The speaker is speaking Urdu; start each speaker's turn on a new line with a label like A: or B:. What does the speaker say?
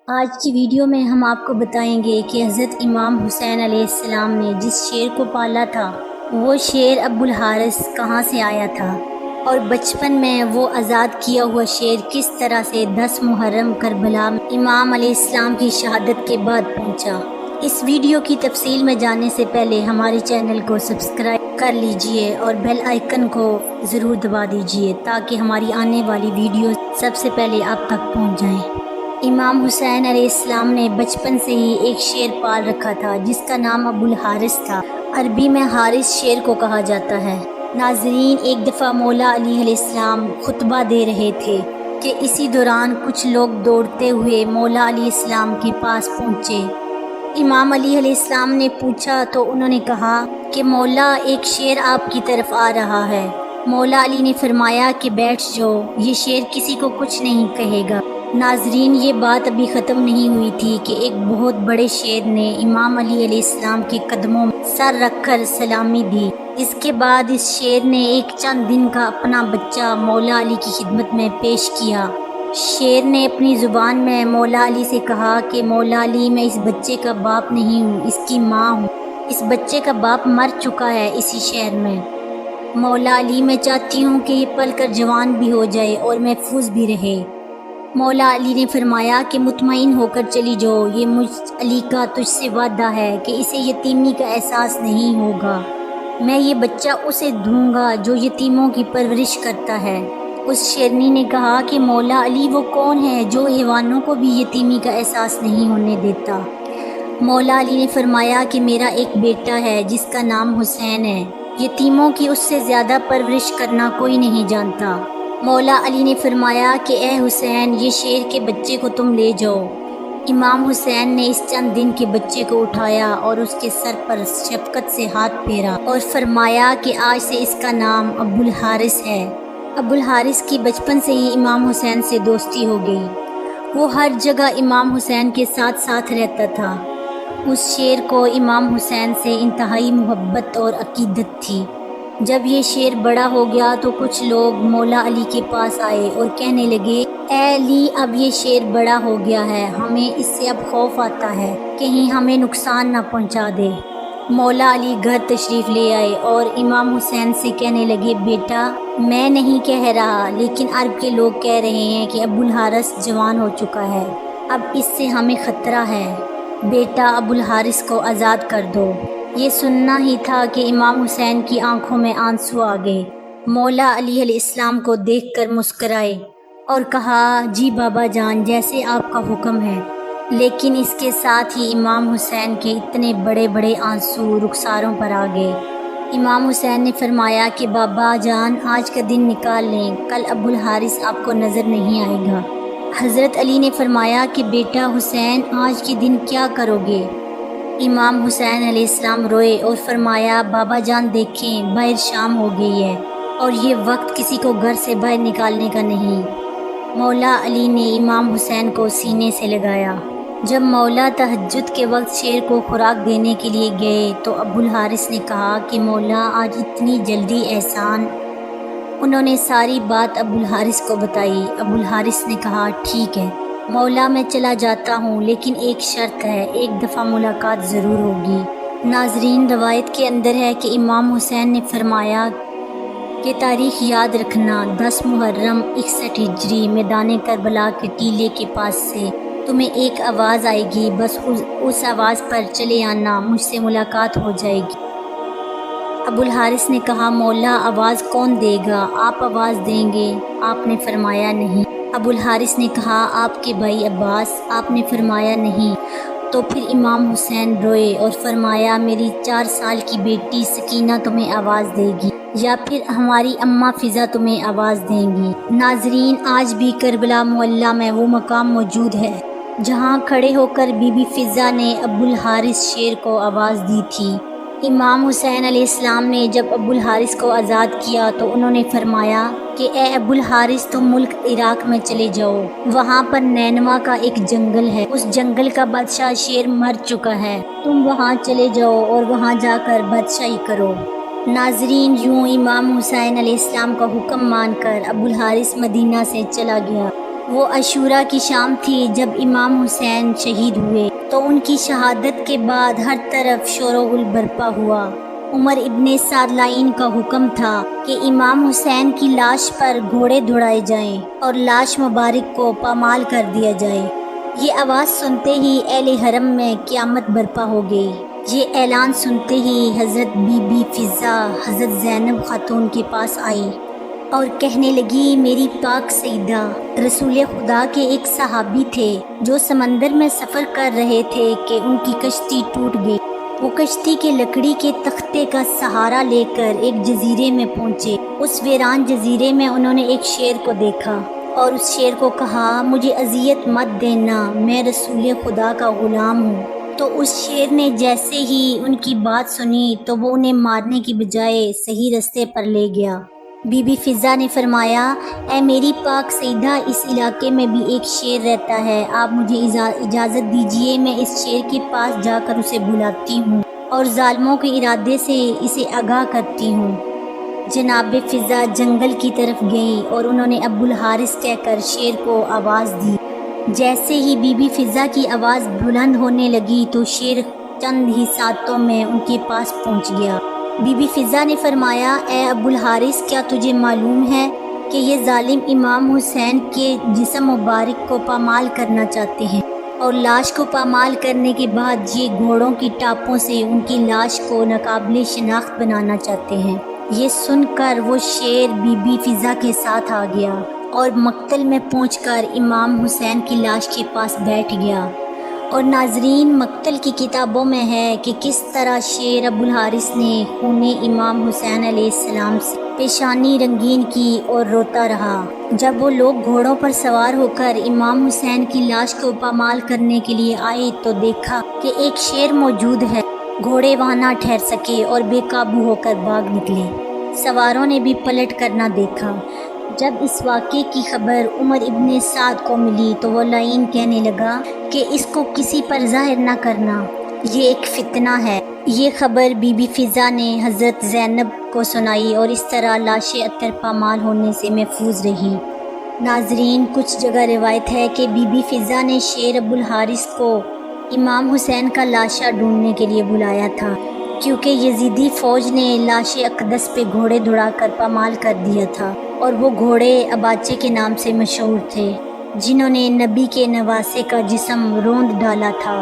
A: آج کی ویڈیو میں ہم آپ کو بتائیں گے کہ حضرت امام حسین علیہ السلام نے جس شیر کو پالا تھا وہ شیر ابو الحارث کہاں سے آیا تھا، اور بچپن میں وہ آزاد کیا ہوا شیر کس طرح سے 10 محرم کربلا میں امام علیہ السلام کی شہادت کے بعد پہنچا۔ اس ویڈیو کی تفصیل میں جانے سے پہلے ہمارے چینل کو سبسکرائب کر لیجئے اور بیل آئیکن کو ضرور دبا دیجئے تاکہ ہماری آنے والی ویڈیو سب سے پہلے آپ تک پہنچ جائیں۔ امام حسین علیہ السلام نے بچپن سے ہی ایک شیر پال رکھا تھا جس کا نام ابو الحارث تھا۔ عربی میں حارث شیر کو کہا جاتا ہے۔ ناظرین، ایک دفعہ مولا علی علیہ السلام خطبہ دے رہے تھے کہ اسی دوران کچھ لوگ دوڑتے ہوئے مولا علیہ السلام کے پاس پہنچے۔ امام علی علیہ السلام نے پوچھا تو انہوں نے کہا کہ مولا، ایک شیر آپ کی طرف آ رہا ہے۔ مولا علی نے فرمایا کہ بیٹھ جاؤ، یہ شیر کسی کو کچھ نہیں کہے گا۔ ناظرین، یہ بات ابھی ختم نہیں ہوئی تھی کہ ایک بہت بڑے شیر نے امام علی علیہ السلام کے قدموں میں سر رکھ کر سلامی دی۔ اس کے بعد اس شیر نے ایک چند دن کا اپنا بچہ مولا علی کی خدمت میں پیش کیا۔ شیر نے اپنی زبان میں مولا علی سے کہا کہ مولا علی، میں اس بچے کا باپ نہیں ہوں، اس کی ماں ہوں۔ اس بچے کا باپ مر چکا ہے اسی شہر میں۔ مولا علی، میں چاہتی ہوں کہ یہ پل کر جوان بھی ہو جائے اور محفوظ بھی رہے۔ مولا علی نے فرمایا کہ مطمئن ہو کر چلی جاؤ، یہ مجھ علی کا تجھ سے وعدہ ہے کہ اسے یتیمی کا احساس نہیں ہوگا۔ میں یہ بچہ اسے دوں گا جو یتیموں کی پرورش کرتا ہے۔ اس شیرنی نے کہا کہ مولا علی، وہ کون ہے جو حیوانوں کو بھی یتیمی کا احساس نہیں ہونے دیتا؟ مولا علی نے فرمایا کہ میرا ایک بیٹا ہے جس کا نام حسین ہے، یتیموں کی اس سے زیادہ پرورش کرنا کوئی نہیں جانتا۔ مولا علی نے فرمایا کہ اے حسین، یہ شیر کے بچے کو تم لے جاؤ۔ امام حسین نے اس چند دن کے بچے کو اٹھایا اور اس کے سر پر شفقت سے ہاتھ پھیرا اور فرمایا کہ آج سے اس کا نام ابو الحارث ہے۔ ابو الحارث کی بچپن سے ہی امام حسین سے دوستی ہو گئی۔ وہ ہر جگہ امام حسین کے ساتھ ساتھ رہتا تھا۔ اس شیر کو امام حسین سے انتہائی محبت اور عقیدت تھی۔ جب یہ شیر بڑا ہو گیا تو کچھ لوگ مولا علی کے پاس آئے اور کہنے لگے، اے علی، اب یہ شیر بڑا ہو گیا ہے، ہمیں اس سے اب خوف آتا ہے، کہیں ہمیں نقصان نہ پہنچا دے۔ مولا علی گھر تشریف لے آئے اور امام حسین سے کہنے لگے، بیٹا، میں نہیں کہہ رہا لیکن عرب کے لوگ کہہ رہے ہیں کہ ابو الحارث جوان ہو چکا ہے، اب اس سے ہمیں خطرہ ہے۔ بیٹا، ابو الحارث کو آزاد کر دو۔ یہ سننا ہی تھا کہ امام حسین کی آنکھوں میں آنسو آ گئے۔ مولا علی علیہ السلام کو دیکھ کر مسکرائے اور کہا، جی بابا جان، جیسے آپ کا حکم ہے۔ لیکن اس کے ساتھ ہی امام حسین کے اتنے بڑے بڑے آنسو رخساروں پر آ گئے۔ امام حسین نے فرمایا کہ بابا جان، آج کا دن نکال لیں، کل ابو الحارث آپ کو نظر نہیں آئے گا۔ حضرت علی نے فرمایا کہ بیٹا حسین، آج کے دن کیا کرو گے؟ امام حسین علیہ السلام روئے اور فرمایا، بابا جان دیکھیں، باہر شام ہو گئی ہے اور یہ وقت کسی کو گھر سے باہر نکالنے کا نہیں۔ مولا علی نے امام حسین کو سینے سے لگایا۔ جب مولا تہجد کے وقت شیر کو خوراک دینے کے لیے گئے تو ابو الحارث نے کہا کہ مولا، آج اتنی جلدی احسان؟ انہوں نے ساری بات ابو الحارث کو بتائی۔ ابو الحارث نے کہا، ٹھیک ہے مولا، میں چلا جاتا ہوں، لیکن ایک شرط ہے، ایک دفعہ ملاقات ضرور ہوگی۔ ناظرین، روایت کے اندر ہے کہ امام حسین نے فرمایا کہ تاریخ یاد رکھنا، 10 محرم 61 ہجری، میدان کربلا کے ٹیلے کے پاس سے تمہیں ایک آواز آئے گی، بس اس آواز پر چلے آنا، مجھ سے ملاقات ہو جائے گی۔ ابو الحارث نے کہا، مولا، آواز کون دے گا؟ آپ آواز دیں گے؟ آپ نے فرمایا نہیں۔ ابو الحارث نے کہا، آپ کے بھائی عباس؟ آپ نے فرمایا نہیں۔ تو پھر امام حسین روئے اور فرمایا، میری 4 سال کی بیٹی سکینہ تمہیں آواز دے گی یا پھر ہماری اماں فضا تمہیں آواز دیں گی۔ ناظرین، آج بھی کربلا معلیٰ میں وہ مقام موجود ہے جہاں کھڑے ہو کر بی بی فضا نے ابو الحارث شیر کو آواز دی تھی۔ امام حسین علیہ السلام نے جب ابو الحارث کو آزاد کیا تو انہوں نے فرمایا کہ اے ابو الحارث، تم ملک عراق میں چلے جاؤ، وہاں پر نینوا کا ایک جنگل ہے، اس جنگل کا بادشاہ شیر مر چکا ہے، تم وہاں چلے جاؤ اور وہاں جا کر بادشاہی کرو۔ ناظرین، یوں امام حسین علیہ السلام کا حکم مان کر ابو الحارث مدینہ سے چلا گیا۔ وہ عاشورہ کی شام تھی جب امام حسین شہید ہوئے، تو ان کی شہادت کے بعد ہر طرف شور و غل برپا ہوا۔ عمر ابن سعد لائن کا حکم تھا کہ امام حسین کی لاش پر گھوڑے دوڑائے جائیں اور لاش مبارک کو پامال کر دیا جائے۔ یہ آواز سنتے ہی اہل حرم میں قیامت برپا ہو گئی۔ یہ اعلان سنتے ہی حضرت بی بی فضہ حضرت زینب خاتون کے پاس آئی اور کہنے لگی، میری پاک سیدہ، رسول خدا کے ایک صحابی تھے جو سمندر میں سفر کر رہے تھے کہ ان کی کشتی ٹوٹ گئی۔ وہ کشتی کے لکڑی کے تختے کا سہارا لے کر ایک جزیرے میں پہنچے۔ اس ویران جزیرے میں انہوں نے ایک شیر کو دیکھا اور اس شیر کو کہا، مجھے اذیت مت دینا، میں رسول خدا کا غلام ہوں۔ تو اس شیر نے جیسے ہی ان کی بات سنی تو وہ انہیں مارنے کی بجائے صحیح رستے پر لے گیا۔ بی بی فضہ نے فرمایا، اے میری پاک سیدہ، اس علاقے میں بھی ایک شیر رہتا ہے، آپ مجھے اجازت دیجیے، میں اس شیر کے پاس جا کر اسے بلاتی ہوں اور ظالموں کے ارادے سے اسے آگاہ کرتی ہوں۔ جناب فضہ جنگل کی طرف گئیں اور انہوں نے ابو الحارث کہہ کر شیر کو آواز دی۔ جیسے ہی بی بی فضہ کی آواز بلند ہونے لگی تو شیر چند ہی ساتوں میں ان کے پاس پہنچ گیا۔ بی بی فضہ نے فرمایا، اے ابو الحارث، کیا تجھے معلوم ہے کہ یہ ظالم امام حسین کے جسم مبارک کو پامال کرنا چاہتے ہیں، اور لاش کو پامال کرنے کے بعد یہ گھوڑوں کی ٹاپوں سے ان کی لاش کو ناقابل شناخت بنانا چاہتے ہیں۔ یہ سن کر وہ شیر بی بی فضہ کے ساتھ آ گیا اور مقتل میں پہنچ کر امام حسین کی لاش کے پاس بیٹھ گیا۔ اور ناظرین، مقتل کی کتابوں میں ہے کہ کس طرح شیر ابو الحارث نے خون امام حسین علیہ السلام سے پیشانی رنگین کی اور روتا رہا۔ جب وہ لوگ گھوڑوں پر سوار ہو کر امام حسین کی لاش کو پامال کرنے کے لیے آئے تو دیکھا کہ ایک شیر موجود ہے۔ گھوڑے وہاں نہ ٹھہر سکے اور بے قابو ہو کر بھاگ نکلے۔ سواروں نے بھی پلٹ کر نہ دیکھا۔ جب اس واقعے کی خبر عمر ابن سعد کو ملی تو وہ لعین کہنے لگا کہ اس کو کسی پر ظاہر نہ کرنا، یہ ایک فتنہ ہے۔ یہ خبر بی بی فضہ نے حضرت زینب کو سنائی اور اس طرح لاش عطر پامال ہونے سے محفوظ رہی۔ ناظرین، کچھ جگہ روایت ہے کہ بی بی فضہ نے شیر ابو الحارث کو امام حسین کا لاشا ڈھونڈنے کے لیے بلایا تھا، کیونکہ یزیدی فوج نے لاش اقدس پہ گھوڑے دوڑا کر پامال کر دیا تھا، اور وہ گھوڑے اباچے کے نام سے مشہور تھے، جنہوں نے نبی کے نواسے کا جسم روند ڈالا تھا۔